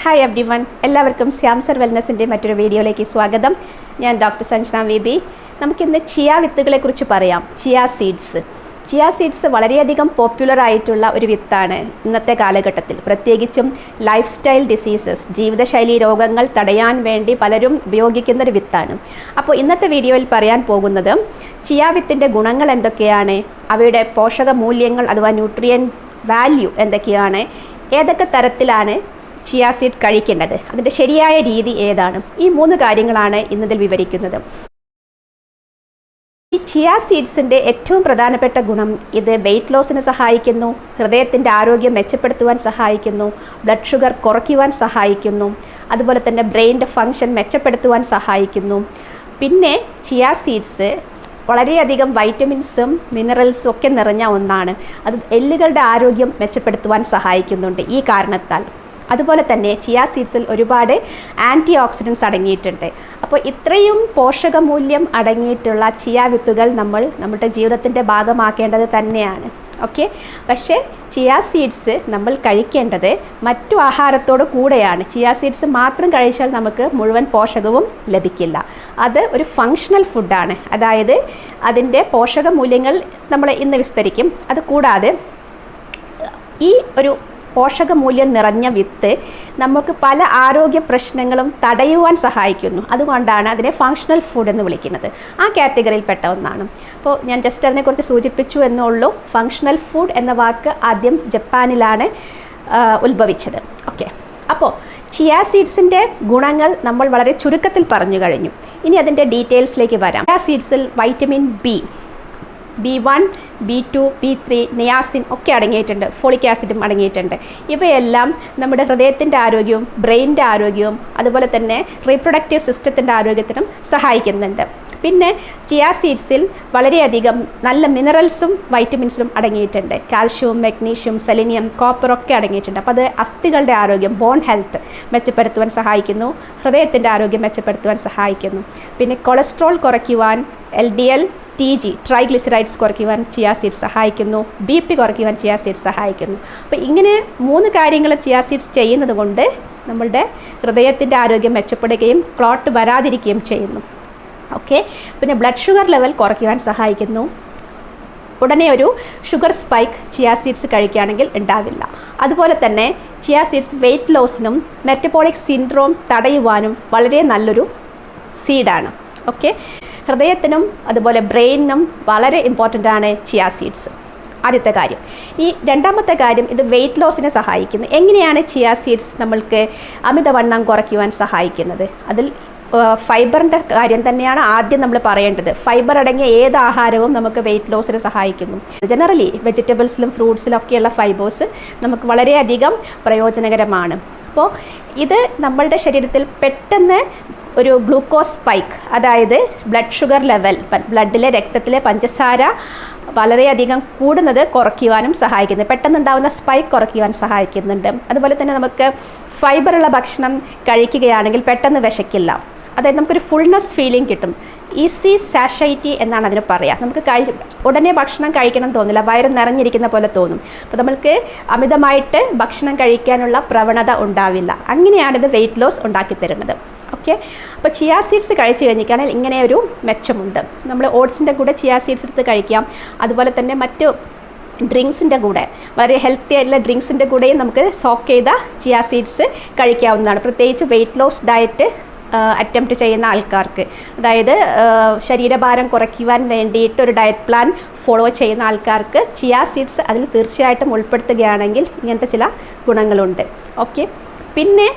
Hi every one, എല്ലാവർക്കും ശ്യാംസർ വെൽനസിൻ്റെ മറ്റൊരു വീഡിയോയിലേക്ക് സ്വാഗതം. ഞാൻ ഡോക്ടർ സഞ്ജന വി. നമുക്കിന്ന് ചിയ വിത്തുകളെക്കുറിച്ച് പറയാം. ചിയ സീഡ്സ് വളരെയധികം പോപ്പുലർ ആയിട്ടുള്ള ഒരു വിത്താണ് ഇന്നത്തെ കാലഘട്ടത്തിൽ. പ്രത്യേകിച്ചും ലൈഫ് സ്റ്റൈൽ ഡിസീസസ്, ജീവിതശൈലി രോഗങ്ങൾ തടയാൻ വേണ്ടി പലരും ഉപയോഗിക്കുന്ന ഒരു വിത്താണ്. അപ്പോൾ ഇന്നത്തെ വീഡിയോയിൽ പറയാൻ പോകുന്നത് ചിയ വിത്തിൻ്റെ ഗുണങ്ങൾ എന്തൊക്കെയാണ്, അവയുടെ പോഷക മൂല്യങ്ങൾ അഥവാ ന്യൂട്രിയൻ വാല്യൂ എന്തൊക്കെയാണ്, ഏതൊക്കെ തരത്തിലാണ് ചിയ സീഡ് കഴിക്കേണ്ടത്, അതിൻ്റെ ശരിയായ രീതി ഏതാണ്, ഈ 3 കാര്യങ്ങളാണ് ഇന്നതിൽ വിവരിക്കുന്നത്. ഈ ചിയ സീഡ്സിൻ്റെ ഏറ്റവും പ്രധാനപ്പെട്ട ഗുണം, ഇത് വെയ്റ്റ് ലോസിന് സഹായിക്കുന്നു, ഹൃദയത്തിൻ്റെ ആരോഗ്യം മെച്ചപ്പെടുത്തുവാൻ സഹായിക്കുന്നു, ബ്ലഡ് ഷുഗർ കുറയ്ക്കുവാൻ സഹായിക്കുന്നു, അതുപോലെ തന്നെ ബ്രെയിൻ്റെ ഫങ്ഷൻ മെച്ചപ്പെടുത്തുവാൻ സഹായിക്കുന്നു. പിന്നെ ചിയ സീഡ്സ് വളരെയധികം വൈറ്റമിൻസും മിനറൽസും ഒക്കെ നിറഞ്ഞ ഒന്നാണ്. അത് എല്ലുകളുടെ ആരോഗ്യം മെച്ചപ്പെടുത്തുവാൻ സഹായിക്കുന്നുണ്ട് ഈ കാരണത്താൽ. അതുപോലെ തന്നെ ചിയ സീഡ്സിൽ ഒരുപാട് ആൻറ്റി ഓക്സിഡൻസ് അടങ്ങിയിട്ടുണ്ട്. അപ്പോൾ ഇത്രയും പോഷകമൂല്യം അടങ്ങിയിട്ടുള്ള ചിയ വിത്തുകൾ നമ്മുടെ ജീവിതത്തിൻ്റെ ഭാഗമാക്കേണ്ടത് തന്നെയാണ്. ഓക്കെ, പക്ഷേ ചിയ സീഡ്സ് നമ്മൾ കഴിക്കേണ്ടത് മറ്റു ആഹാരത്തോട് കൂടെയാണ്. ചിയ സീഡ്സ് മാത്രം കഴിച്ചാൽ നമുക്ക് മുഴുവൻ പോഷകവും ലഭിക്കില്ല. അത് ഒരു ഫങ്ഷണൽ ഫുഡാണ്. അതായത് അതിൻ്റെ പോഷകമൂല്യങ്ങൾ നമ്മൾ ഇന്ന് വിസ്തരിക്കും. അത് കൂടാതെ ഈ ഒരു പോഷകമൂല്യം നിറഞ്ഞ വിത്ത് നമുക്ക് പല ആരോഗ്യ പ്രശ്നങ്ങളും തടയുവാൻ സഹായിക്കുന്നു. അതുകൊണ്ടാണ് അതിനെ ഫങ്ഷണൽ ഫുഡ് എന്ന് വിളിക്കുന്നത്. ആ കാറ്റഗറിയിൽപ്പെട്ട ഒന്നാണ്. അപ്പോൾ ഞാൻ ജസ്റ്റ് അതിനെക്കുറിച്ച് സൂചിപ്പിച്ചു എന്നുള്ളൂ. ഫങ്ഷണൽ ഫുഡ് എന്ന വാക്ക് ആദ്യം ജപ്പാനിലാണ് ഉത്ഭവിച്ചത്. ഓക്കെ, അപ്പോൾ ചിയ സീഡ്സിൻ്റെ ഗുണങ്ങൾ നമ്മൾ വളരെ ചുരുക്കത്തിൽ പറഞ്ഞു കഴിഞ്ഞു. ഇനി അതിൻ്റെ ഡീറ്റെയിൽസിലേക്ക് വരാം. Chia സീഡ്സിൽ vitamin B1, B2, B3, niacin ഒക്കെ അടങ്ങിയിട്ടുണ്ട്. ഫോളിക് ആസിഡും അടങ്ങിയിട്ടുണ്ട്. ഇവയെല്ലാം നമ്മുടെ ഹൃദയത്തിൻ്റെ ആരോഗ്യവും ബ്രെയിനിൻ്റെ ആരോഗ്യവും അതുപോലെ തന്നെ റീപ്രൊഡക്റ്റീവ് സിസ്റ്റത്തിൻ്റെ ആരോഗ്യത്തിനും സഹായിക്കുന്നുണ്ട്. പിന്നെ ചിയ സീഡ്സിൽ വളരെയധികം നല്ല മിനറൽസും വൈറ്റമിൻസും അടങ്ങിയിട്ടുണ്ട്. കാൽഷ്യവും മഗ്നീഷ്യം, സെലിനിയം, കോപ്പർ ഒക്കെ അടങ്ങിയിട്ടുണ്ട്. അപ്പോൾ അത് അസ്ഥികളുടെ ആരോഗ്യം, ബോൺ ഹെൽത്ത് മെച്ചപ്പെടുത്തുവാൻ സഹായിക്കുന്നു, ഹൃദയത്തിൻ്റെ ആരോഗ്യം മെച്ചപ്പെടുത്തുവാൻ സഹായിക്കുന്നു. പിന്നെ കൊളസ്ട്രോൾ കുറയ്ക്കുവാൻ, LDL, TG ട്രൈഗ്ലിസറൈഡ്സ് കുറയ്ക്കുവാൻ ചിയ സീഡ്സ് സഹായിക്കുന്നു, BP കുറയ്ക്കുവാൻ ചിയ സീഡ്സ് സഹായിക്കുന്നു. അപ്പോൾ ഇങ്ങനെ 3 കാര്യങ്ങൾ ചിയ സീഡ്സ് ചെയ്യുന്നത് കൊണ്ട് നമ്മളുടെ ഹൃദയത്തിൻ്റെ ആരോഗ്യം മെച്ചപ്പെടുകയും ക്ലോട്ട് വരാതിരിക്കുകയും ചെയ്യുന്നു. ഓക്കെ, പിന്നെ ബ്ലഡ് ഷുഗർ ലെവൽ കുറയ്ക്കുവാൻ സഹായിക്കുന്നു. ഉടനെ ഒരു ഷുഗർ സ്പൈക്ക് ചിയ സീഡ്സ് കഴിക്കുകയാണെങ്കിൽ ഉണ്ടാവില്ല. അതുപോലെ തന്നെ ചിയ സീഡ്സ് വെയ്റ്റ് ലോസിനും മെറ്റബോളിക് സിൻഡ്രോം തടയുവാനും വളരെ നല്ലൊരു സീഡാണ്. ഓക്കെ, ഹൃദയത്തിനും അതുപോലെ ബ്രെയിനിനും വളരെ ഇമ്പോർട്ടൻ്റ് ആണ് ചിയ സീഡ്സ്. ആദ്യത്തെ കാര്യം. ഈ രണ്ടാമത്തെ കാര്യം, ഇത് വെയ്റ്റ് ലോസിനെ സഹായിക്കുന്നു. എങ്ങനെയാണ് ചിയ സീഡ്സ് നമ്മൾക്ക് അമിതവണ്ണം കുറയ്ക്കുവാൻ സഹായിക്കുന്നത്? അതിൽ ഫൈബറിൻ്റെ കാര്യം തന്നെയാണ് ആദ്യം നമ്മൾ പറയേണ്ടത്. ഫൈബർ അടങ്ങിയ ഏത് ആഹാരവും നമുക്ക് വെയ്റ്റ് ലോസിന് സഹായിക്കുന്നു. ജനറലി വെജിറ്റബിൾസിലും ഫ്രൂട്ട്സിലും ഒക്കെയുള്ള ഫൈബേഴ്സ് നമുക്ക് വളരെയധികം പ്രയോജനകരമാണ്. അപ്പോൾ ഇത് നമ്മളുടെ ശരീരത്തിൽ പെട്ടെന്ന് ഒരു ഗ്ലൂക്കോസ് സ്പൈക്ക്, അതായത് ബ്ലഡ് ഷുഗർ ലെവൽ, ബ്ലഡിലെ രക്തത്തിലെ പഞ്ചസാര വളരെയധികം കൂടുന്നത് കുറയ്ക്കുവാനും സഹായിക്കുന്നു. പെട്ടെന്നുണ്ടാകുന്ന സ്പൈക്ക് കുറയ്ക്കുവാൻ സഹായിക്കുന്നുണ്ട്. അതുപോലെ തന്നെ നമുക്ക് ഫൈബറുള്ള ഭക്ഷണം കഴിക്കുകയാണെങ്കിൽ പെട്ടെന്ന് വിശക്കില്ല. അതായത് നമുക്കൊരു ഫുൾനെസ് ഫീലിംഗ് കിട്ടും. ഈസി സാഷൈറ്റി എന്നാണ് അതിന് പറയുക. നമുക്ക് ഉടനെ ഭക്ഷണം കഴിക്കണം തോന്നില്ല, വയറ് നിറഞ്ഞിരിക്കുന്ന പോലെ തോന്നും. അപ്പോൾ നമുക്ക് അമിതമായിട്ട് ഭക്ഷണം കഴിക്കാനുള്ള പ്രവണത ഉണ്ടാവില്ല. അങ്ങനെയാണിത് വെയ്റ്റ് ലോസ് ഉണ്ടാക്കി തരുന്നത്. ഓക്കെ, അപ്പോൾ ചിയ സീഡ്സ് കഴിച്ച് കഴിഞ്ഞിട്ടാണെങ്കിൽ ഇങ്ങനെ ഒരു മെച്ചമുണ്ട്. നമ്മൾ ഓട്സിൻ്റെ കൂടെ ചിയ സീഡ്സ് എടുത്ത് കഴിക്കാം. അതുപോലെ തന്നെ മറ്റു ഡ്രിങ്ക്സിൻ്റെ കൂടെ, വളരെ ഹെൽത്തി ആയിട്ടുള്ള ഡ്രിങ്ക്സിൻ്റെ കൂടെയും നമുക്ക് സോക്ക് ചെയ്ത ചിയ സീഡ്സ് കഴിക്കാവുന്നതാണ്. പ്രത്യേകിച്ച് വെയ്റ്റ് ലോസ് ഡയറ്റ് അറ്റംപ്റ്റ് ചെയ്യുന്ന ആൾക്കാർക്ക്, അതായത് ശരീരഭാരം കുറയ്ക്കുവാൻ വേണ്ടിയിട്ട് ഒരു ഡയറ്റ് പ്ലാൻ ഫോളോ ചെയ്യുന്ന ആൾക്കാർക്ക് ചിയ സീഡ്സ് അതിൽ തീർച്ചയായിട്ടും ഉൾപ്പെടുത്തുകയാണെങ്കിൽ ഇങ്ങനത്തെ ചില ഗുണങ്ങളുണ്ട്. ഓക്കെ, പിന്നെ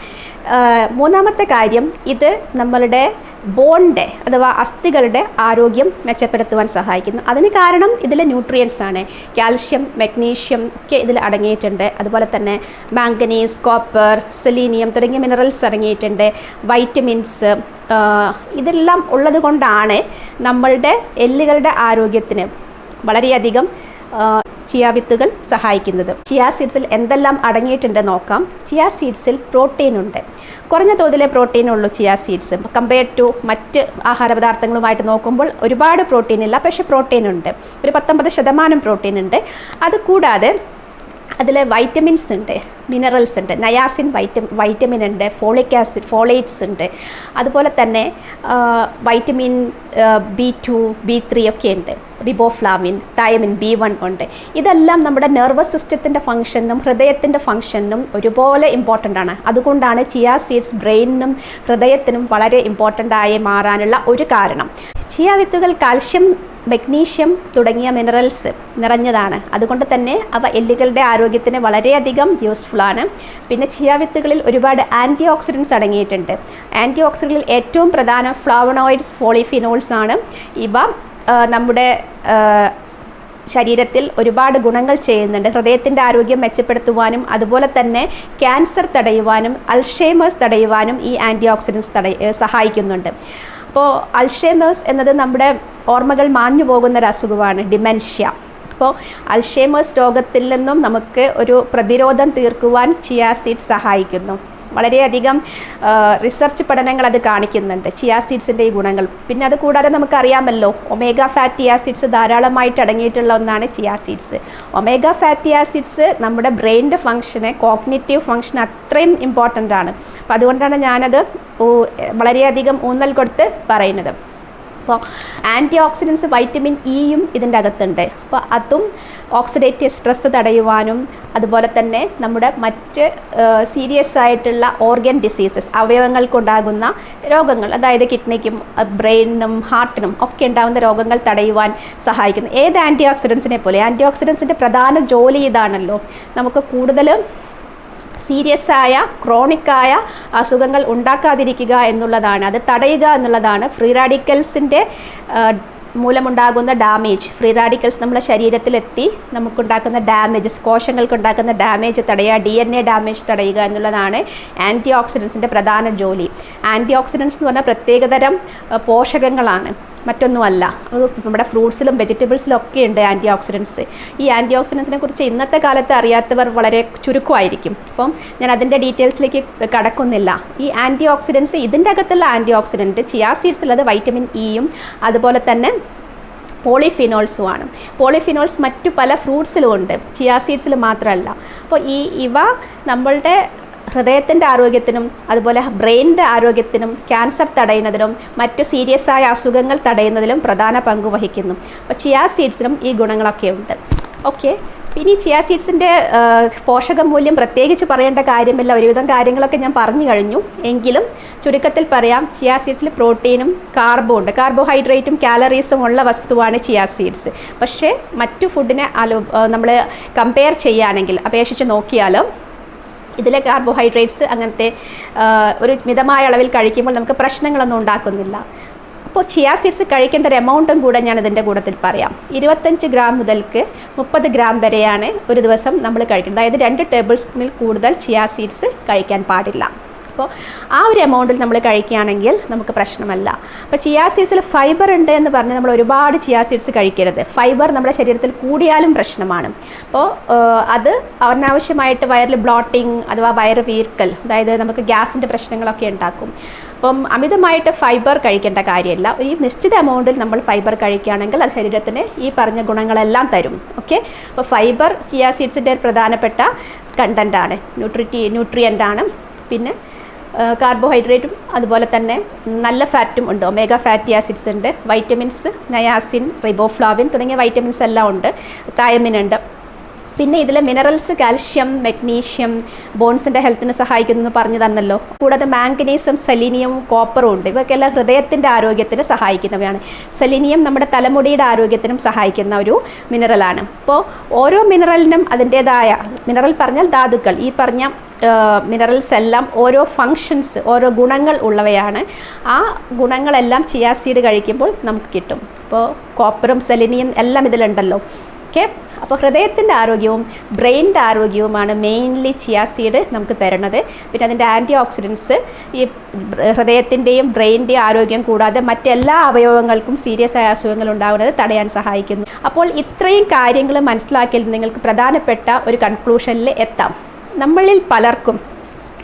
മൂന്നാമത്തെ കാര്യം, ഇത് നമ്മളുടെ ബോണിൻ്റെ അഥവാ അസ്ഥികളുടെ ആരോഗ്യം മെച്ചപ്പെടുത്തുവാൻ സഹായിക്കുന്നു. അതിന് കാരണം ഇതിലെ ന്യൂട്രിയൻസ് ആണ്. കാൽഷ്യം, മഗ്നീഷ്യം ഒക്കെ ഇതിൽ അടങ്ങിയിട്ടുണ്ട്. അതുപോലെ തന്നെ മാംഗനീസ്, കോപ്പർ, സെലീനിയം തുടങ്ങിയ മിനറൽസ് അടങ്ങിയിട്ടുണ്ട്. വൈറ്റമിൻസ്, ഇതെല്ലാം ഉള്ളത് കൊണ്ടാണ് നമ്മളുടെ എല്ലുകളുടെ ആരോഗ്യത്തിന് വളരെയധികം ചിയ വിത്തുകൾ സഹായിക്കുന്നത്. ചിയ സീഡ്സിൽ എന്തെല്ലാം അടങ്ങിയിട്ടുണ്ട് നോക്കാം. ചിയ സീഡ്സിൽ പ്രോട്ടീൻ ഉണ്ട്. കുറഞ്ഞ തോതിലെ പ്രോട്ടീൻ ഉള്ളൂ ചിയ സീഡ്സ്. കമ്പയർഡ് ടു മറ്റ് ആഹാരപദാർത്ഥങ്ങളുമായിട്ട് നോക്കുമ്പോൾ ഒരുപാട് പ്രോട്ടീൻ ഇല്ല, പക്ഷേ പ്രോട്ടീൻ ഉണ്ട്. ഒരു 19% പ്രോട്ടീൻ ഉണ്ട്. അതുകൂടാതെ അതിൽ വൈറ്റമിൻസ് ഉണ്ട്. മിനറൽസ് ഉണ്ട്. നയാസിൻ വൈറ്റമിൻ ഉണ്ട്, ഫോളിക് ആസിഡ്, ഫോളേറ്റ്സ് ഉണ്ട്, അതുപോലെ തന്നെ വൈറ്റമിൻ B2, B3 ഒക്കെ ഉണ്ട്, റിബോഫ്ലാവിൻ, തൈമിൻ, B1 ഉണ്ട്. ഇതെല്ലാം നമ്മുടെ നെർവസ് സിസ്റ്റത്തിൻ്റെ ഫംഗ്ഷനും ഹൃദയത്തിൻ്റെ ഫംഗ്ഷനും ഒരുപോലെ ഇമ്പോർട്ടൻ്റ് ആണ്. അതുകൊണ്ടാണ് ചിയ സീഡ്സ് ബ്രെയിനിനും ഹൃദയത്തിനും വളരെ ഇമ്പോർട്ടൻ്റ് ആയി മാറാനുള്ള ഒരു കാരണം. ചിയ വിത്തുകൾ കാൽഷ്യം, മഗ്നീഷ്യം തുടങ്ങിയ മിനറൽസ് നിറഞ്ഞതാണ്. അതുകൊണ്ട് തന്നെ അവ എല്ലുകളുടെ ആരോഗ്യത്തിന് വളരെയധികം യൂസ്ഫുള്ളാണ്. പിന്നെ ചിയ വിത്തുകളിൽ ഒരുപാട് ആൻറ്റി ഓക്സിഡൻസ് അടങ്ങിയിട്ടുണ്ട്. ആൻറ്റി ഓക്സിഡൻറ്റിൽ ഏറ്റവും പ്രധാനം ഫ്ലാവണോയിഡ്സ്, പോളിഫിനോൾസ് ആണ്. ഇവ നമ്മുടെ ശരീരത്തിൽ ഒരുപാട് ഗുണങ്ങൾ ചെയ്യുന്നുണ്ട്. ഹൃദയത്തിൻ്റെ ആരോഗ്യം മെച്ചപ്പെടുത്തുവാനും അതുപോലെ തന്നെ ക്യാൻസർ തടയുവാനും അൾഷൈമേഴ്സ് തടയുവാനും ഈ ആൻറ്റി ഓക്സിഡൻസ് സഹായിക്കുന്നുണ്ട്. അപ്പോൾ അൾഷൈമേഴ്സ് എന്നത് നമ്മുടെ ഓർമ്മകൾ മാഞ്ഞു പോകുന്നൊരു അസുഖമാണ്, ഡിമെൻഷ്യ. അപ്പോൾ അൾഷൈമേഴ്സ് രോഗത്തിൽ നിന്നും നമുക്ക് ഒരു പ്രതിരോധം തീർക്കുവാൻ ചിയ സീഡ്സ് സഹായിക്കുന്നു. വളരെയധികം റിസർച്ച് പഠനങ്ങൾ അത് കാണിക്കുന്നുണ്ട്, ചിയ സീഡ്സിൻ്റെ ഈ ഗുണങ്ങൾ. പിന്നെ അത് കൂടാതെ നമുക്കറിയാമല്ലോ, ഒമേഗ ഫാറ്റി ആസിഡ്സ് ധാരാളമായിട്ട് അടങ്ങിയിട്ടുള്ള ഒന്നാണ് chia seeds. Omega fatty acids നമ്മുടെ ബ്രെയിനിൻ്റെ ഫംഗ്ഷന്, കോഗ്നിറ്റീവ് ഫംഗ്ഷന് അത്രയും ഇമ്പോർട്ടൻ്റ് ആണ്. അപ്പോൾ അതുകൊണ്ടാണ് ഞാനത് വളരെയധികം ഊന്നൽ കൊടുത്ത് പറയുന്നത്. അപ്പോൾ ആൻറ്റി ഓക്സിഡൻസ് വൈറ്റമിൻ ഇയും ഇതിൻ്റെ അകത്തുണ്ട്. അപ്പോൾ അതും ഓക്സിഡേറ്റീവ് സ്ട്രെസ് തടയുവാനും അതുപോലെ തന്നെ നമ്മുടെ മറ്റ് സീരിയസ് ആയിട്ടുള്ള ഓർഗൻ ഡിസീസസ്, അവയവങ്ങൾക്കുണ്ടാകുന്ന രോഗങ്ങൾ, അതായത് കിഡ്നിക്കും ബ്രെയിനിനും ഹാർട്ടിനും ഒക്കെ ഉണ്ടാകുന്ന രോഗങ്ങൾ തടയുവാൻ സഹായിക്കുന്നു. ഏത് ആൻറ്റി ഓക്സിഡൻസിനെ പോലെ ആൻറ്റി ഓക്സിഡൻസിൻ്റെ പ്രധാന ജോലി ഇതാണല്ലോ, നമുക്ക് കൂടുതൽ സീരിയസ് ആയ ക്രോണിക്കായ അസുഖങ്ങൾ ഉണ്ടാക്കാതിരിക്കുക എന്നുള്ളതാണ്, അത് തടയുക എന്നുള്ളതാണ്. ഫ്രീ റാഡിക്കൽസിൻ്റെ മൂലമുണ്ടാകുന്ന ഡാമേജ്, ഫ്രീ റാഡിക്കൽസ് നമ്മുടെ ശരീരത്തിലെത്തി നമുക്കുണ്ടാക്കുന്ന ഡാമേജസ്, കോശങ്ങൾക്കുണ്ടാക്കുന്ന ഡാമേജ് തടയുക, DNA ഡാമേജ് തടയുക എന്നുള്ളതാണ് ആൻറ്റി ഓക്സിഡൻസിൻ്റെ പ്രധാന ജോലി. ആൻറ്റി ഓക്സിഡൻസ് എന്ന് പറഞ്ഞാൽ പ്രത്യേകതരം പോഷകങ്ങളാണ്, മറ്റൊന്നുമല്ല. നമ്മുടെ ഫ്രൂട്ട്സിലും വെജിറ്റബിൾസിലും ഒക്കെ ഉണ്ട് ആൻറ്റി ഓക്സിഡൻസ്. ഈ ആൻറ്റി ഓക്സിഡൻസിനെ കുറിച്ച് ഇന്നത്തെ കാലത്ത് അറിയാത്തവർ വളരെ ചുരുക്കമായിരിക്കും. അപ്പം ഞാൻ അതിൻ്റെ ഡീറ്റെയിൽസിലേക്ക് കടക്കുന്നില്ല. ഈ ആൻറ്റി ഓക്സിഡൻസ്, ഇതിൻ്റെ അകത്തുള്ള ആൻറ്റി ഓക്സിഡൻറ്റ് ചിയ സീഡ്സിലുള്ളത് വൈറ്റമിൻ ഇയും അതുപോലെ തന്നെ പോളിഫിനോൾസുമാണ്. പോളിഫിനോൾസ് മറ്റു പല ഫ്രൂട്ട്സിലും ഉണ്ട്, ചിയ സീഡ്സിൽ മാത്രമല്ല. അപ്പോൾ ഇവ നമ്മളുടെ ഹൃദയത്തിൻ്റെ ആരോഗ്യത്തിനും അതുപോലെ ബ്രെയിനിൻ്റെ ആരോഗ്യത്തിനും ക്യാൻസർ തടയുന്നതിനും മറ്റു സീരിയസ് ആയ അസുഖങ്ങൾ തടയുന്നതിലും പ്രധാന പങ്ക് വഹിക്കുന്നു. അപ്പോൾ ചിയ സീഡ്സിനും ഈ ഗുണങ്ങളൊക്കെ ഉണ്ട്. ഓക്കെ, ഇനി ചിയ സീഡ്സിൻ്റെ പോഷകമൂല്യം പ്രത്യേകിച്ച് പറയേണ്ട കാര്യമില്ല, ഒരുവിധം കാര്യങ്ങളൊക്കെ ഞാൻ പറഞ്ഞു കഴിഞ്ഞു. എങ്കിലും ചുരുക്കത്തിൽ പറയാം, ചിയ സീഡ്സിൽ പ്രോട്ടീനും കാർബോ ഉണ്ട്, കാർബോഹൈഡ്രേറ്റും കാലറീസും ഉള്ള വസ്തുവാണ് ചിയ സീഡ്സ്. പക്ഷേ മറ്റു ഫുഡിനെ നമ്മൾ കമ്പയർ ചെയ്യുകയാണെങ്കിൽ, അപേക്ഷിച്ച് നോക്കിയാലും ഇതിലെ കാർബോഹൈഡ്രേറ്റ്സ് അങ്ങനത്തെ ഒരു മിതമായ അളവിൽ കഴിക്കുമ്പോൾ നമുക്ക് പ്രശ്നങ്ങളൊന്നും ഉണ്ടാക്കുന്നില്ല. അപ്പോൾ ചിയ സീഡ്സ് കഴിക്കേണ്ട ഒരു എമൗണ്ടും കൂടെ ഞാൻ ഇതിൻ്റെ കൂട്ടത്തിൽ പറയാം. 25 ഗ്രാം മുതൽക്ക് 30 ഗ്രാം വരെയാണ് ഒരു ദിവസം നമ്മൾ കഴിക്കുന്നത്. അതായത് 2 ടേബിൾ സ്പൂണിൽ കൂടുതൽ ചിയ സീഡ്സ് കഴിക്കാൻ പാടില്ല. അപ്പോൾ ആ ഒരു എമൗണ്ടിൽ നമ്മൾ കഴിക്കുകയാണെങ്കിൽ നമുക്ക് പ്രശ്നമല്ല. അപ്പോൾ ചിയ സീഡ്സിൽ ഫൈബർ ഉണ്ട് എന്ന് പറഞ്ഞ് നമ്മൾ ഒരുപാട് ചിയ സീഡ്സ് കഴിക്കരുത്. ഫൈബർ നമ്മുടെ ശരീരത്തിൽ കൂടിയാലും പ്രശ്നമാണ്. അപ്പോൾ അത് അനാവശ്യമായിട്ട് വയറിൽ ബ്ലോട്ടിങ് അഥവാ വയറ് വീർക്കൽ, അതായത് നമുക്ക് ഗ്യാസിൻ്റെ പ്രശ്നങ്ങളൊക്കെ ഉണ്ടാക്കും. അപ്പം അമിതമായിട്ട് ഫൈബർ കഴിക്കേണ്ട കാര്യമില്ല. ഈ നിശ്ചിത എമൗണ്ടിൽ നമ്മൾ ഫൈബർ കഴിക്കുകയാണെങ്കിൽ അത് ശരീരത്തിന് ഈ പറഞ്ഞ ഗുണങ്ങളെല്ലാം തരും. ഓക്കെ, അപ്പോൾ ഫൈബർ ചിയ സീഡ്സിൻ്റെ ഒരു പ്രധാനപ്പെട്ട കണ്ടൻ്റാണ്, ന്യൂട്രിയൻ്റാണ്. പിന്നെ കാർബോഹൈഡ്രേറ്റും അതുപോലെ തന്നെ നല്ല ഫാറ്റും ഉണ്ട്, ഒമേഗ ഫാറ്റി ആസിഡ്സ് ഉണ്ട്, വൈറ്റമിൻസ് നയാസിൻ, റിബോഫ്ലാവിൻ തുടങ്ങിയ വൈറ്റമിൻസ് എല്ലാം ഉണ്ട്, തൈമിൻ ഉണ്ട്. പിന്നെ ഇതിലെ മിനറൽസ് കാൽഷ്യം, മഗ്നീഷ്യം ബോൺസിൻ്റെ ഹെൽത്തിന് സഹായിക്കുന്നു പറഞ്ഞു തന്നല്ലോ. കൂടാതെ മാംഗനീസും സെലീനിയവും കോപ്പറും ഉണ്ട്. ഇവയൊക്കെല്ലാം ഹൃദയത്തിൻ്റെ ആരോഗ്യത്തിന് സഹായിക്കുന്നവയാണ്. സെലീനിയം നമ്മുടെ തലമുടിയുടെ ആരോഗ്യത്തിനും സഹായിക്കുന്ന ഒരു മിനറലാണ്. അപ്പോൾ ഓരോ മിനറലിനും അതിൻ്റേതായ, മിനറൽ പറഞ്ഞാൽ ധാതുക്കൾ, ഈ പറഞ്ഞ മിനറൽസ് എല്ലാം ഓരോ ഫങ്ഷൻസ്, ഓരോ ഗുണങ്ങൾ ഉള്ളവയാണ്. ആ ഗുണങ്ങളെല്ലാം ചിയ സീഡ് കഴിക്കുമ്പോൾ നമുക്ക് കിട്ടും. അപ്പോൾ കോപ്പറും സെലീനിയം എല്ലാം ഇതിലുണ്ടല്ലോ. ഓക്കെ, അപ്പോൾ ഹൃദയത്തിൻ്റെ ആരോഗ്യവും ബ്രെയിനിൻ്റെ ആരോഗ്യവുമാണ് മെയിൻലി ചിയ സീഡ് നമുക്ക് തരുന്നത്. പിന്നെ അതിൻ്റെ ആൻറ്റി ഓക്സിഡൻസ് ഈ ഹൃദയത്തിൻ്റെയും ബ്രെയിനിൻ്റെയും ആരോഗ്യം കൂടാതെ മറ്റെല്ലാ അവയവങ്ങൾക്കും സീരിയസ് ആയ അസുഖങ്ങൾ ഉണ്ടാകുന്നത് തടയാൻ സഹായിക്കുന്നു. അപ്പോൾ ഇത്രയും കാര്യങ്ങൾ മനസ്സിലാക്കിയാൽ നിങ്ങൾക്ക് പ്രധാനപ്പെട്ട ഒരു കൺക്ലൂഷനിൽ എത്താം. നമ്മളിൽ പലർക്കും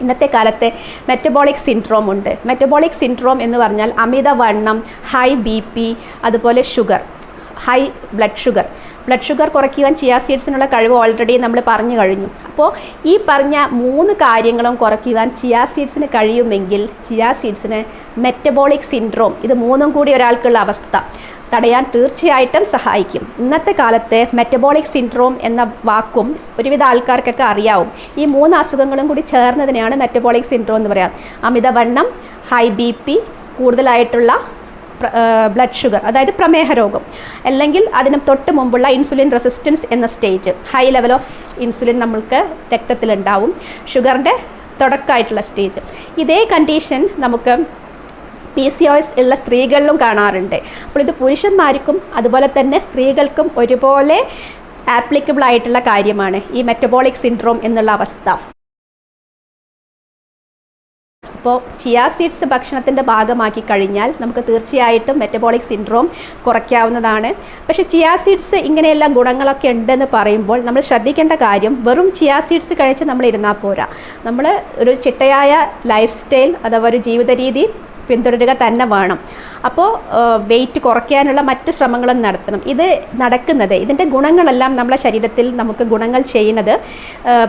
ഇന്നത്തെ കാലത്ത് മെറ്റബോളിക് സിൻഡ്രോം ഉണ്ട്. മെറ്റബോളിക് സിൻഡ്രോം എന്ന് പറഞ്ഞാൽ അമിതവണ്ണം, ഹൈ BP, അതുപോലെ sugar, high blood sugar, blood sugar കുറയ്ക്കുവാൻ ചിയാ സീഡ്സിനുള്ള കഴിവ് ഓൾറെഡി നമ്മൾ പറഞ്ഞു കഴിഞ്ഞു. അപ്പോൾ ഈ പറഞ്ഞ 3 കാര്യങ്ങളും കുറയ്ക്കുവാൻ ചിയാ സീഡ്സിന് കഴിയുമെങ്കിൽ ചിയാ സീഡ്സിന് മെറ്റബോളിക് സിൻഡ്രോം, ഇത് 3ഉം കൂടി ഒരാൾക്കുള്ള അവസ്ഥ തടയാൻ തീർച്ചയായിട്ടും സഹായിക്കും. ഇന്നത്തെ കാലത്ത് മെറ്റബോളിക് സിൻഡ്രോം എന്ന വാക്കും ഒരുവിധ ആൾക്കാർക്കൊക്കെ അറിയാവും. ഈ 3 അസുഖങ്ങളും കൂടി ചേർന്നതിനെയാണ് മെറ്റബോളിക് സിൻഡ്രോം എന്ന് പറയാം. അമിതവണ്ണം, ഹൈ BP, കൂടുതലായിട്ടുള്ള ബ്ലഡ് ഷുഗർ, അതായത് പ്രമേഹ രോഗം, അല്ലെങ്കിൽ അതിന് തൊട്ട് മുമ്പുള്ള ഇൻസുലിൻ റെസിസ്റ്റൻസ് എന്ന stage, high level of insulin നമ്മൾക്ക് രക്തത്തിലുണ്ടാവും, ഷുഗറിൻ്റെ തുടക്കമായിട്ടുള്ള സ്റ്റേജ്. ഇതേ കണ്ടീഷൻ നമുക്ക് PCOS ഉള്ള സ്ത്രീകളിലും കാണാറുണ്ട്. അപ്പോൾ ഇത് പുരുഷന്മാർക്കും അതുപോലെ തന്നെ സ്ത്രീകൾക്കും ഒരുപോലെ ആപ്ലിക്കബിൾ ആയിട്ടുള്ള കാര്യമാണ് ഈ മെറ്റബോളിക് സിൻഡ്രോം എന്നുള്ള അവസ്ഥ. അപ്പോൾ ചിയാ സീഡ്സ് ഭക്ഷണത്തിൻ്റെ ഭാഗമാക്കി കഴിഞ്ഞാൽ നമുക്ക് തീർച്ചയായിട്ടും മെറ്റബോളിക് സിൻഡ്രോം കുറയ്ക്കാവുന്നതാണ്. പക്ഷേ ചിയാ സീഡ്സ് ഇങ്ങനെയെല്ലാം ഗുണങ്ങളൊക്കെ ഉണ്ടെന്ന് പറയുമ്പോൾ നമ്മൾ ശ്രദ്ധിക്കേണ്ട കാര്യം, വെറും ചിയാ സീഡ്സ് കഴിച്ച് നമ്മൾ ഇരുന്നാൽ പോരാ. നമ്മൾ ഒരു ചിട്ടയായ ലൈഫ് സ്റ്റൈൽ അഥവാ ഒരു ജീവിത രീതി പിന്തുടരുക തന്നെ വേണം. അപ്പോൾ വെയിറ്റ് കുറയ്ക്കാനുള്ള മറ്റു ശ്രമങ്ങളും നടത്തണം. ഇത് നടക്കുന്നത്, ഇതിൻ്റെ ഗുണങ്ങളെല്ലാം നമ്മളെ ശരീരത്തിൽ നമുക്ക് ഗുണങ്ങൾ ചെയ്യുന്നത്,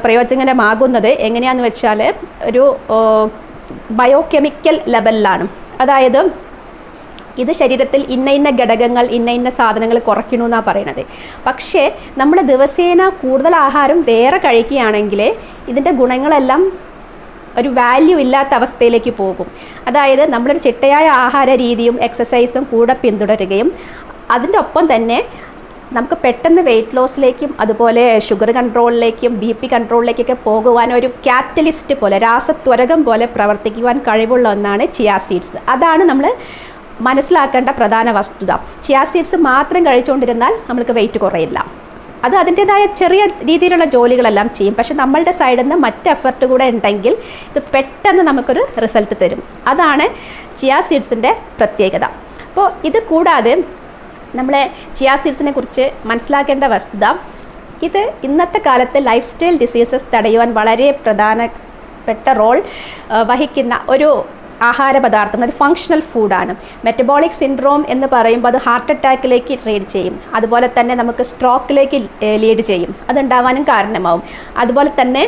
പ്രയോജനമാകുന്നത് എങ്ങനെയാണെന്ന് വെച്ചാൽ ഒരു ബയോകെമിക്കൽ ലെവലിലാണ്. അതായത് ഇത് ശരീരത്തിൽ ഇന്ന ഘടകങ്ങൾ, ഇന്ന സാധനങ്ങൾ കുറയ്ക്കണമെന്നാണ് പറയണത്. പക്ഷേ നമ്മൾ ദിവസേന കൂടുതൽ ആഹാരം വേറെ കഴിക്കുകയാണെങ്കിൽ ഇതിൻ്റെ ഗുണങ്ങളെല്ലാം ഒരു വാല്യൂ ഇല്ലാത്ത അവസ്ഥയിലേക്ക് പോകും. അതായത് നമ്മളൊരു ചിട്ടയായ ആഹാര രീതിയും എക്സസൈസും കൂടെ പിന്തുടരുകയും അതിൻ്റെ ഒപ്പം തന്നെ നമുക്ക് പെട്ടെന്ന് വെയിറ്റ് ലോസിലേക്കും അതുപോലെ ഷുഗർ കൺട്രോളിലേക്കും BP കൺട്രോളിലേക്കൊക്കെ പോകുവാൻ ഒരു കാറ്റലിസ്റ്റ് പോലെ, രാസത്വരകം പോലെ പ്രവർത്തിക്കുവാൻ കഴിവുള്ള ഒന്നാണ് ചിയാ സീഡ്സ്. അതാണ് നമ്മൾ മനസ്സിലാക്കേണ്ട പ്രധാന വസ്തുത. ചിയാ സീഡ്സ് മാത്രം കഴിച്ചുകൊണ്ടിരുന്നാൽ നമുക്ക് വെയിറ്റ് കുറയില്ല. അത് അതിൻ്റേതായ ചെറിയ രീതിയിലുള്ള ജോലികളെല്ലാം ചെയ്യും. പക്ഷെ നമ്മളുടെ സൈഡിൽ നിന്ന് മറ്റ് എഫർട്ട് കൂടെ ഉണ്ടെങ്കിൽ ഇത് പെട്ടെന്ന് നമുക്കൊരു റിസൾട്ട് തരും. അതാണ് ചിയാ സീഡ്സിൻ്റെ പ്രത്യേകത. അപ്പോൾ ഇത് കൂടാതെ നമ്മൾ ചിയാ സീഡ്സിനെ കുറിച്ച് മനസ്സിലാക്കേണ്ട വസ്തുത, ഇത് ഇന്നത്തെ കാലത്ത് ലൈഫ് സ്റ്റൈൽ ഡിസീസസ് തടയുവാൻ വളരെ പ്രധാനപ്പെട്ട റോൾ വഹിക്കുന്ന ഒരു ആഹാര പദാർത്ഥം, ഒരു ഫങ്ഷണൽ ഫുഡാണ്. മെറ്റബോളിക് സിൻഡ്രോം എന്ന് പറയുമ്പോൾ അത് ഹാർട്ട് അറ്റാക്കിലേക്ക് ലീഡ് ചെയ്യും. അതുപോലെ തന്നെ നമുക്ക് സ്ട്രോക്കിലേക്ക് ലീഡ് ചെയ്യും. അതുണ്ടാവാനും കാരണമാവും. അതുപോലെ തന്നെ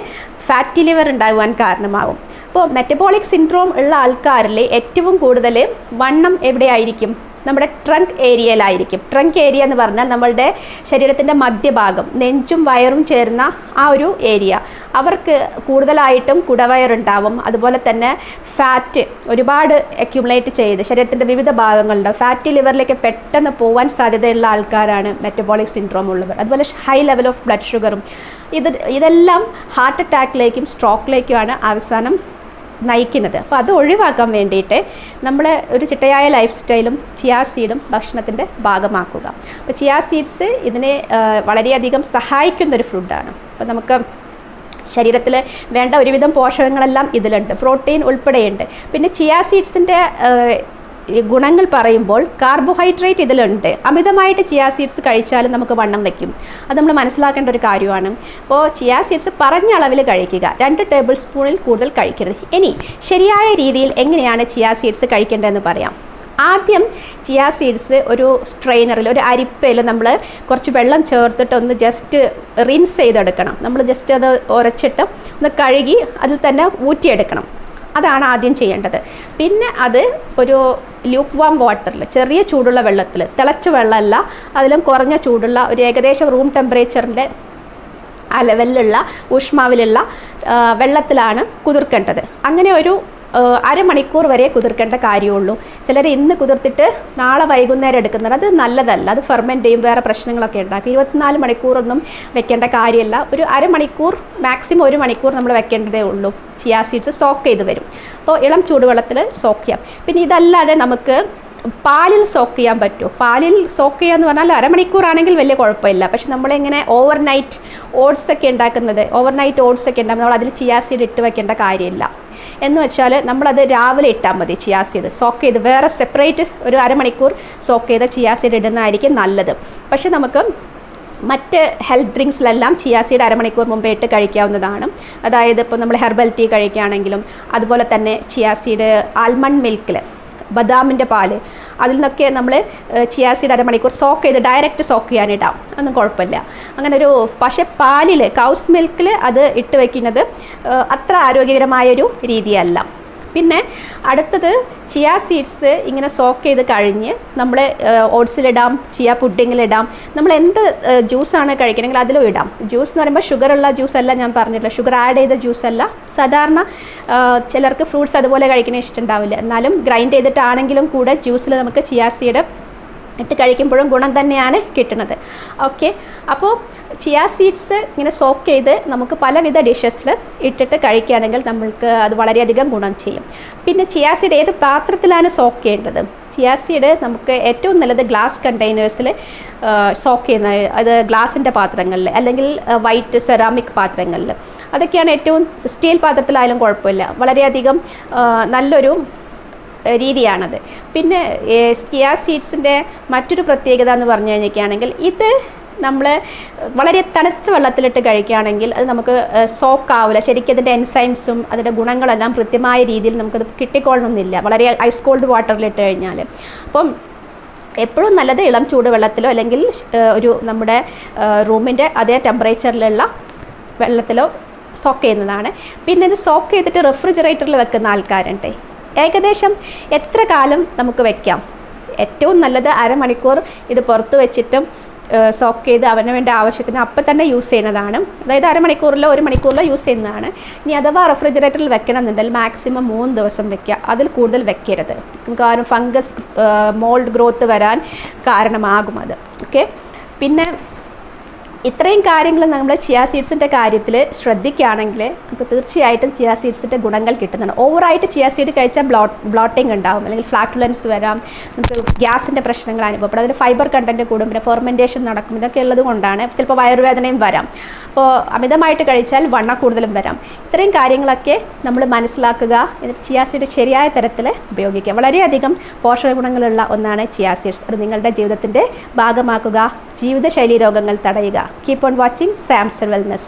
ഫാറ്റി ലിവർ ഉണ്ടാകുവാൻ കാരണമാവും. അപ്പോൾ മെറ്റബോളിക് സിൻഡ്രോം ഉള്ള ആൾക്കാരിൽ ഏറ്റവും കൂടുതൽ വണ്ണം എവിടെയായിരിക്കും? നമ്മുടെ ട്രങ്ക് ഏരിയയിലായിരിക്കും. ട്രങ്ക് ഏരിയ എന്ന് പറഞ്ഞാൽ നമ്മളുടെ ശരീരത്തിൻ്റെ മധ്യഭാഗം, നെഞ്ചും വയറും ചേർന്ന ആ ഒരു ഏരിയ. അവർക്ക് കൂടുതലായിട്ടും കുടവയറുണ്ടാവും. അതുപോലെ തന്നെ ഫാറ്റ് ഒരുപാട് അക്യുമുലേറ്റ് ചെയ്ത് ശരീരത്തിൻ്റെ വിവിധ ഭാഗങ്ങളുണ്ടാവും. ഫാറ്റി ലിവറിലേക്ക് പെട്ടെന്ന് പോകാൻ സാധ്യതയുള്ള ആൾക്കാരാണ് മെറ്റബോളിക് സിൻഡ്രോം ഉള്ളവർ. അതുപോലെ ഹൈ ലെവൽ ഓഫ് ബ്ലഡ് ഷുഗറും ഇതെല്ലാം ഹാർട്ട് അറ്റാക്കിലേക്കും സ്ട്രോക്കിലേക്കുമാണ് അവസാനം നയിക്കുന്നത്. അപ്പോൾ അത് ഒഴിവാക്കാൻ വേണ്ടിയിട്ട് നമ്മൾ ഒരു ചിട്ടയായ ലൈഫ് സ്റ്റൈലും ചിയാ സീഡും ഭക്ഷണത്തിൻ്റെ ഭാഗമാക്കുക. അപ്പോൾ ചിയാ സീഡ്സ് ഇതിനെ വളരെയധികം സഹായിക്കുന്നൊരു ഫുഡാണ്. അപ്പോൾ നമുക്ക് ശരീരത്തിൽ വേണ്ട ഒരുവിധം പോഷകങ്ങളെല്ലാം ഇതിലുണ്ട്, പ്രോട്ടീൻ ഉൾപ്പെടെയുണ്ട്. പിന്നെ ചിയാ സീഡ്സിൻ്റെ ഗുണങ്ങൾ പറയുമ്പോൾ കാർബോഹൈഡ്രേറ്റ് ഇതിലുണ്ട്. അമിതമായിട്ട് ചിയാ സീഡ്സ് കഴിച്ചാലും നമുക്ക് വണ്ണം വയ്ക്കും. അത് നമ്മൾ മനസ്സിലാക്കേണ്ട ഒരു കാര്യമാണ്. അപ്പോൾ ചിയാ സീഡ്സ് പറഞ്ഞ അളവിൽ കഴിക്കുക, 2 ടേബിൾ സ്പൂണിൽ കൂടുതൽ കഴിക്കരുത്. ഇനി ശരിയായ രീതിയിൽ എങ്ങനെയാണ് ചിയാ സീഡ്സ് കഴിക്കേണ്ടതെന്ന് പറയാം. ആദ്യം ചിയാ സീഡ്സ് ഒരു സ്ട്രെയിനറിൽ, ഒരു അരിപ്പയിൽ നമ്മൾ കുറച്ച് വെള്ളം ചേർത്തിട്ട് ഒന്ന് ജസ്റ്റ് റിൻസ് ചെയ്തെടുക്കണം. നമ്മൾ ജസ്റ്റ് അത് ഉരച്ചിട്ട് ഒന്ന് കഴുകി അതിൽ തന്നെ ഊറ്റിയെടുക്കണം. അതാണ് ആദ്യം ചെയ്യേണ്ടത്. പിന്നെ അത് ഒരു ലൂക്ക് വാം വാട്ടറിൽ, ചെറിയ ചൂടുള്ള വെള്ളത്തിൽ, തിളച്ച വെള്ളമല്ല, അതിലും കുറഞ്ഞ ചൂടുള്ള ഒരു ഏകദേശം റൂം ടെമ്പറേച്ചറിൻ്റെ ആ ലെവലിലുള്ള ഊഷ്മാവിലുള്ള വെള്ളത്തിലാണ് കുതിർക്കേണ്ടത്. അങ്ങനെ ഒരു അരമണിക്കൂർ വരെ കുതിർക്കേണ്ട കാര്യമുള്ളൂ. ചിലർ ഇന്ന് കുതിർത്തിട്ട് നാളെ വൈകുന്നേരം എടുക്കുന്നത് അത് നല്ലതല്ല. അത് ഫെർമെൻറ്റ് ചെയ്യും, വേറെ പ്രശ്നങ്ങളൊക്കെ ഉണ്ടാക്കും. 24 മണിക്കൂറൊന്നും വെക്കേണ്ട കാര്യമില്ല. ഒരു അരമണിക്കൂർ, മാക്സിമം 1 മണിക്കൂർ നമ്മൾ വെക്കേണ്ടതേ ഉള്ളൂ. ചിയാ സീഡ്സ് സോക്ക് ചെയ്ത് വരും. അപ്പോൾ ഇളം ചൂടുവെള്ളത്തിൽ സോക്ക് ചെയ്യാം. പിന്നെ ഇതല്ലാതെ നമുക്ക് പാലിൽ സോക്ക് ചെയ്യാൻ പറ്റുമോ? പാലിൽ സോക്ക് ചെയ്യുക എന്ന് പറഞ്ഞാൽ അരമണിക്കൂറാണെങ്കിൽ വലിയ കുഴപ്പമില്ല. പക്ഷെ നമ്മളിങ്ങനെ ഓവർനൈറ്റ് ഓട്സ് ഒക്കെ ഉണ്ടാക്കുന്നത്, ഓവർനൈറ്റ് ഓട്സ് ഒക്കെ ഉണ്ടാകുമ്പോൾ നമ്മൾ അതിൽ ചിയാ സീഡ് ഇട്ട് വെക്കേണ്ട കാര്യമില്ല. എന്ന് വെച്ചാൽ നമ്മളത് രാവിലെ ഇട്ടാൽ മതി. ചിയാ സീഡ് സോക്ക് ചെയ്ത് വേറെ സെപ്പറേറ്റ് ഒരു അരമണിക്കൂർ സോക്ക് ചെയ്ത ചിയാ സീഡ് ഇടുന്നതായിരിക്കും നല്ലത്. പക്ഷെ നമുക്ക് മറ്റ് ഹെൽത്ത് ഡ്രിങ്ക്സിലെല്ലാം ചിയാ സീഡ് അരമണിക്കൂർ മുമ്പേ ഇട്ട് കഴിക്കാവുന്നതാണ്. അതായത് ഇപ്പോൾ നമ്മൾ ഹെർബൽ ടീ കഴിക്കുകയാണെങ്കിലും അതുപോലെ തന്നെ ചിയാ സീഡ് ആൽമണ്ട് മിൽക്കിൽ ബദാമിൻ്റെ പാല്, അതിൽ നിന്നൊക്കെ നമ്മൾ ചിയാ സീഡ് അരമണിക്കൂർ സോക്ക് ചെയ്ത് ഡയറക്റ്റ് സോക്ക് ചെയ്യാനിടാം, ഒന്നും കുഴപ്പമില്ല. അങ്ങനെ ഒരു പക്ഷേ പാലിൽ കൗസ് മിൽക്കിൽ അത് ഇട്ട് വയ്ക്കുന്നത് അത്ര ആരോഗ്യകരമായൊരു രീതിയല്ല. പിന്നെ അടുത്തത് ചിയാ സീഡ്സ് ഇങ്ങനെ സോക്ക് ചെയ്ത് കഴിഞ്ഞ് നമ്മൾ ഓട്സിലിടാം, ചിയാ പുഡിങ്ങിലിടാം, നമ്മൾ എന്ത് ജ്യൂസാണ് കഴിക്കണമെങ്കിൽ അതിലും ഇടാം. ജ്യൂസ് എന്ന് പറയുമ്പോൾ ഷുഗറുള്ള ജ്യൂസല്ല, ഞാൻ പറഞ്ഞിട്ടില്ല, ഷുഗർ ആഡ് ചെയ്ത ജ്യൂസല്ല. സാധാരണ ചിലർക്ക് ഫ്രൂട്ട്സ് അതുപോലെ കഴിക്കണ ഇഷ്ടമുണ്ടാവില്ല, എന്നാലും ഗ്രൈൻഡ് ചെയ്തിട്ടാണെങ്കിലും കൂടെ ജ്യൂസിൽ നമുക്ക് ചിയാ സീഡ് ഇട്ട് കഴിക്കുമ്പോഴും ഗുണം തന്നെയാണ് കിട്ടുന്നത്. ഓക്കെ, അപ്പോൾ ചിയാ സീഡ്സ് ഇങ്ങനെ സോക്ക് ചെയ്ത് നമുക്ക് പലവിധ ഡിഷസിൽ ഇട്ടിട്ട് കഴിക്കുകയാണെങ്കിൽ നമ്മൾക്ക് അത് വളരെയധികം ഗുണം ചെയ്യും. പിന്നെ ചിയാ സീഡ് ഏത് പാത്രത്തിലാണ് സോക്ക് ചെയ്യേണ്ടത്? ചിയാ സീഡ് നമുക്ക് ഏറ്റവും നല്ലത് ഗ്ലാസ് കണ്ടെയ്നേഴ്സിൽ സോക്ക് ചെയ്യുന്ന, അത് ഗ്ലാസിൻ്റെ പാത്രങ്ങളിൽ അല്ലെങ്കിൽ വൈറ്റ് സെറാമിക് പാത്രങ്ങളിൽ, അതൊക്കെയാണ് ഏറ്റവും. സ്റ്റീൽ പാത്രത്തിലായാലും കുഴപ്പമില്ല, വളരെയധികം നല്ലൊരു രീതിയാണത്. പിന്നെ ചിയാ സീഡ്സിൻ്റെ മറ്റൊരു പ്രത്യേകത എന്ന് പറഞ്ഞു കഴിഞ്ഞിരിക്കുകയാണെങ്കിൽ, ഇത് നമ്മൾ വളരെ തണുത്ത വെള്ളത്തിലിട്ട് കഴിക്കുകയാണെങ്കിൽ അത് നമുക്ക് സോക്ക് ആവില്ല. ശരിക്കും അതിൻ്റെ എൻസൈംസും അതിൻ്റെ ഗുണങ്ങളെല്ലാം കൃത്യമായ രീതിയിൽ നമുക്കത് കിട്ടിക്കൊള്ളണമെന്നില്ല വളരെ ഐസ് കോൾഡ് വാട്ടറിലിട്ട് കഴിഞ്ഞാൽ. അപ്പം എപ്പോഴും നല്ലത് ഇളം ചൂടുവെള്ളത്തിലോ അല്ലെങ്കിൽ ഒരു നമ്മുടെ റൂമിൻ്റെ അതേ ടെമ്പറേച്ചറിലുള്ള വെള്ളത്തിലോ സോക്ക് ചെയ്യുന്നതാണ്. പിന്നെ ഇത് സോക്ക് ചെയ്തിട്ട് റെഫ്രിജറേറ്ററിൽ വെക്കുന്ന ആൾക്കാരുണ്ട്. ഏകദേശം എത്ര കാലം നമുക്ക് വെക്കാം? ഏറ്റവും നല്ലത് അരമണിക്കൂർ ഇത് പുറത്ത് വെച്ചിട്ടും സോക്ക് ചെയ്ത് അവന് വേണ്ട ആവശ്യത്തിന് അപ്പം തന്നെ യൂസ് ചെയ്യുന്നതാണ്. അതായത് അരമണിക്കൂറിലോ 1 മണിക്കൂറിലോ യൂസ് ചെയ്യുന്നതാണ്. ഇനി അഥവാ റെഫ്രിജറേറ്ററിൽ വെക്കണമെന്നുണ്ടെങ്കിൽ മാക്സിമം 3 ദിവസം വെക്കുക, അതിൽ കൂടുതൽ വെക്കരുത്. കാരണം ഫംഗസ് മോൾഡ് ഗ്രോത്ത് വരാൻ കാരണമാകും അത്. ഓക്കെ, പിന്നെ ഇത്രയും കാര്യങ്ങൾ നമ്മൾ ചിയാ സീഡ്സിൻ്റെ കാര്യത്തിൽ ശ്രദ്ധിക്കുകയാണെങ്കിൽ നമുക്ക് തീർച്ചയായിട്ടും ചിയാ സീഡ്സിൻ്റെ ഗുണങ്ങൾ കിട്ടുന്നതാണ്. ഓവറായിട്ട് ചിയാ സീഡ് കഴിച്ചാൽ ബ്ലോട്ടിംഗ് ഉണ്ടാവും, അല്ലെങ്കിൽ ഫ്ലാറ്റുലൻസ് വരാം, നമുക്ക് ഗ്യാസിൻ്റെ പ്രശ്നങ്ങൾ അനുഭവപ്പെടും, അതിൽ ഫൈബർ കണ്ടൻറ്റ് കൂടും, പിന്നെ ഫെർമെൻറ്റേഷൻ നടക്കും. ഇതൊക്കെ ഉള്ളത് കൊണ്ടാണ് ചിലപ്പോൾ വയറുവേദനയും വരാം. അപ്പോൾ അമിതമായിട്ട് കഴിച്ചാൽ വണ്ണം കൂടുതലും വരാം. ഇത്രയും കാര്യങ്ങളൊക്കെ നമ്മൾ മനസ്സിലാക്കുക, എന്നിട്ട് ചിയാ സീഡ് ശരിയായ തരത്തിൽ ഉപയോഗിക്കുക. വളരെയധികം പോഷക ഗുണങ്ങളുള്ള ഒന്നാണ് ചിയാ സീഡ്സ്. അത് നിങ്ങളുടെ ജീവിതത്തിൻ്റെ ഭാഗമാക്കുക, ജീവിതശൈലി രോഗങ്ങൾ തടയുക. Keep on watching Sam's Wellness.